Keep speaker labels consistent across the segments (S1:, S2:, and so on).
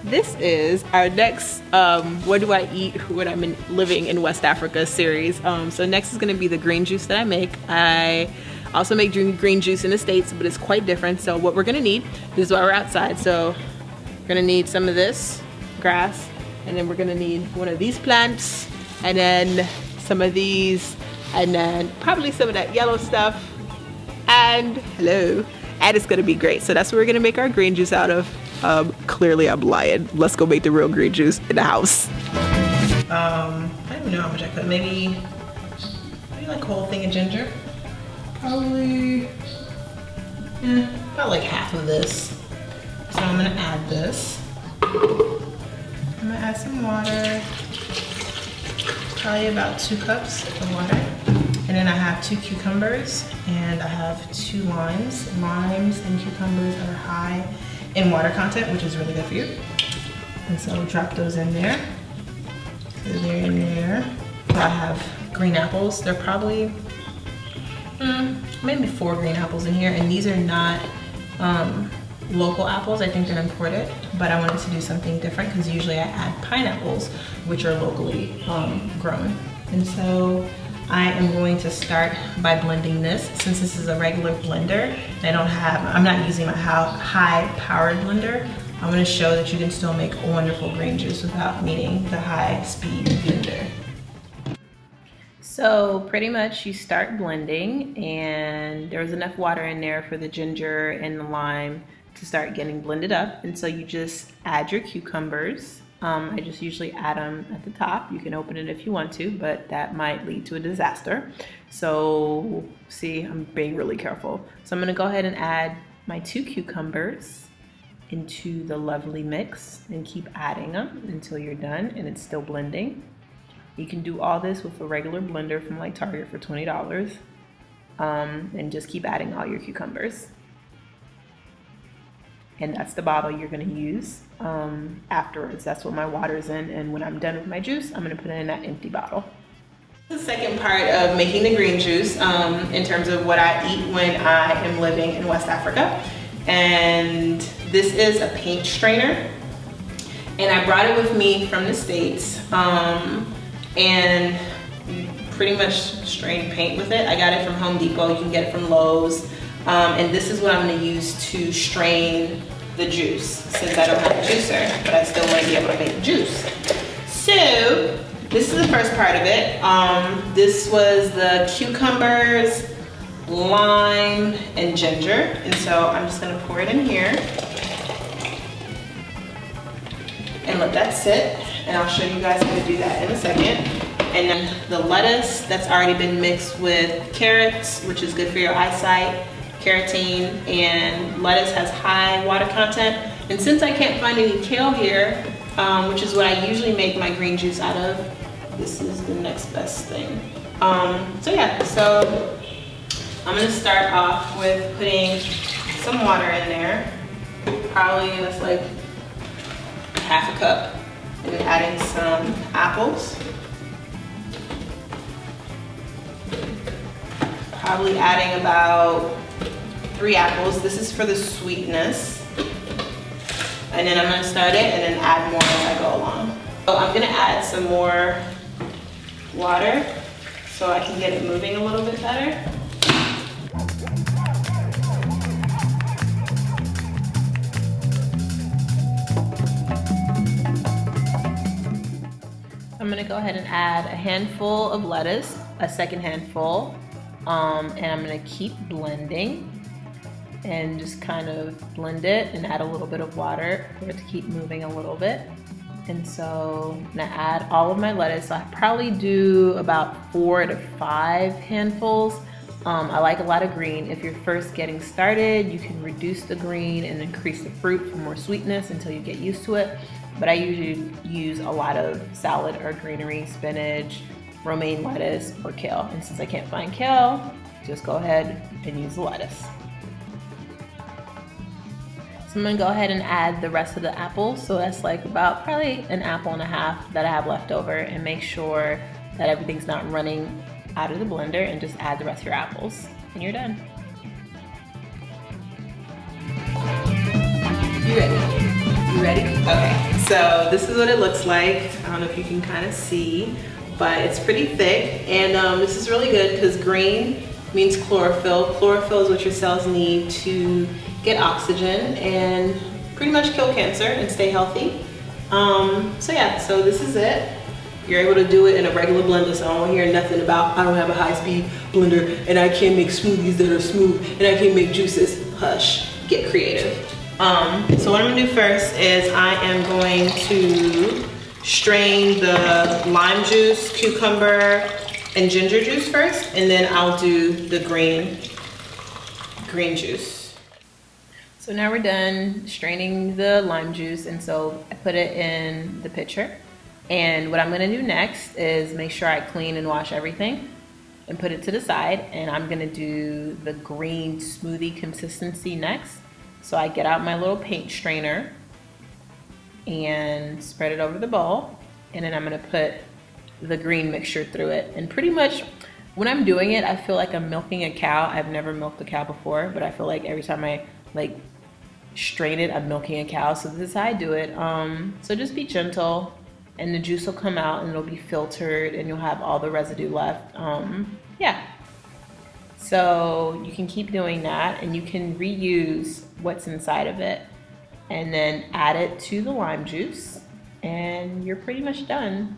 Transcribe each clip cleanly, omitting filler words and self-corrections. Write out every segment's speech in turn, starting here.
S1: this is our next what do I eat when I'm living in West Africa series. So next is gonna be the green juice that I make. I also make green juice in the States, but it's quite different. So what we're gonna need, this is why we're outside. So we're gonna need some of this grass, and then we're gonna need one of these plants, and then some of these, and then probably some of that yellow stuff, and hello, and it's gonna be great. So that's what we're gonna make our green juice out of. Clearly I'm lying. Let's go make the real green juice in the house. I don't even know how much I put. Maybe like a whole thing of ginger. Probably, yeah, about like half of this. So I'm gonna add this. I'm gonna add some water. Probably about 2 cups of water. And then I have 2 cucumbers and I have 2 limes. Limes and cucumbers are high in water content, which is really good for you. And so drop those in there. So they're in there. I have green apples. They're probably maybe 4 green apples in here, and these are not local apples. I think they're imported, but I wanted to do something different because usually I add pineapples, which are locally grown. And so I am going to start by blending this. Since this is a regular blender, I'm not using my high-powered blender. I'm gonna show that you can still make a wonderful green juice without needing the high-speed blender. So pretty much you start blending, and there's enough water in there for the ginger and the lime to start getting blended up. And so you just add your cucumbers. I just usually add them at the top. You can open it if you want to, but that might lead to a disaster. So see, I'm being really careful. So I'm gonna go ahead and add my 2 cucumbers into the lovely mix and keep adding them until you're done and it's still blending. You can do all this with a regular blender from like Target for $20, and just keep adding all your cucumbers. And that's the bottle you're gonna use afterwards. That's what my water's in, and when I'm done with my juice, I'm gonna put it in that empty bottle. The second part of making the green juice in terms of what I eat when I am living in West Africa. And this is a paint strainer. And I brought it with me from the States. And you pretty much strain paint with it. I got it from Home Depot, you can get it from Lowe's. And this is what I'm gonna use to strain the juice, since I don't have a juicer, but I still might be able to make juice. So, this is the first part of it. This was the cucumbers, lime, and ginger. And so I'm just gonna pour it in here and let that sit. And I'll show you guys how to do that in a second. And then the lettuce that's already been mixed with carrots, which is good for your eyesight, carotene, and lettuce has high water content. And since I can't find any kale here, which is what I usually make my green juice out of, this is the next best thing. So yeah, so I'm gonna start off with putting some water in there. Probably that's like half a cup. And then adding some apples. Probably adding about 3 apples. This is for the sweetness. And then I'm gonna start it and then add more as I go along. So I'm gonna add some more water so I can get it moving a little bit better. I'm gonna go ahead and add a handful of lettuce, a second handful, and I'm gonna keep blending and just kind of blend it and add a little bit of water for it to keep moving a little bit. And so I'm gonna add all of my lettuce. I probably do about 4 to 5 handfuls. I like a lot of green. If you're first getting started, you can reduce the green and increase the fruit for more sweetness until you get used to it. But I usually use a lot of salad or greenery, spinach, romaine lettuce, or kale. And since I can't find kale, just go ahead and use the lettuce. So I'm gonna go ahead and add the rest of the apples. So that's like about probably an apple and a half that I have left over, and make sure that everything's not running out of the blender, and just add the rest of your apples and you're done. You ready? You ready? Okay. So this is what it looks like. I don't know if you can kind of see, but it's pretty thick. And this is really good because green means chlorophyll. Chlorophyll is what your cells need to get oxygen and pretty much kill cancer and stay healthy. So yeah, so this is it. You're able to do it in a regular blender, so I don't hear nothing about I don't have a high-speed blender and I can't make smoothies that are smooth and I can't make juices. Hush, get creative. So what I'm gonna do first is I am going to strain the lime juice, cucumber, and ginger juice first, and then I'll do the green juice. So now we're done straining the lime juice, and so I put it in the pitcher. And what I'm gonna do next is make sure I clean and wash everything and put it to the side, and I'm gonna do the green smoothie consistency next. So I get out my little paint strainer and spread it over the bowl, and then I'm gonna put the green mixture through it. And pretty much when I'm doing it, I feel like I'm milking a cow. I've never milked a cow before, but I feel like every time I strain it, I'm milking a cow. So this is how I do it. So just be gentle, and the juice will come out and it'll be filtered and you'll have all the residue left. Yeah. So you can keep doing that, and you can reuse what's inside of it and then add it to the lime juice, and you're pretty much done.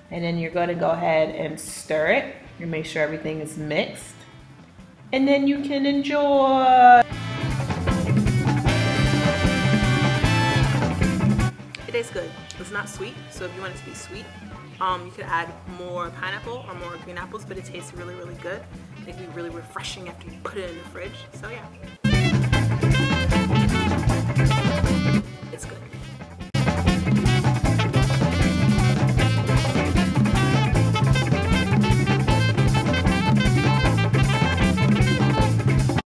S1: And then you're going to go ahead and stir it. You make sure everything is mixed, and then you can enjoy. It tastes good. It's not sweet, so if you want it to be sweet, you could add more pineapple or more green apples, but it tastes really, really good. It can be really refreshing after you put it in the fridge. So yeah.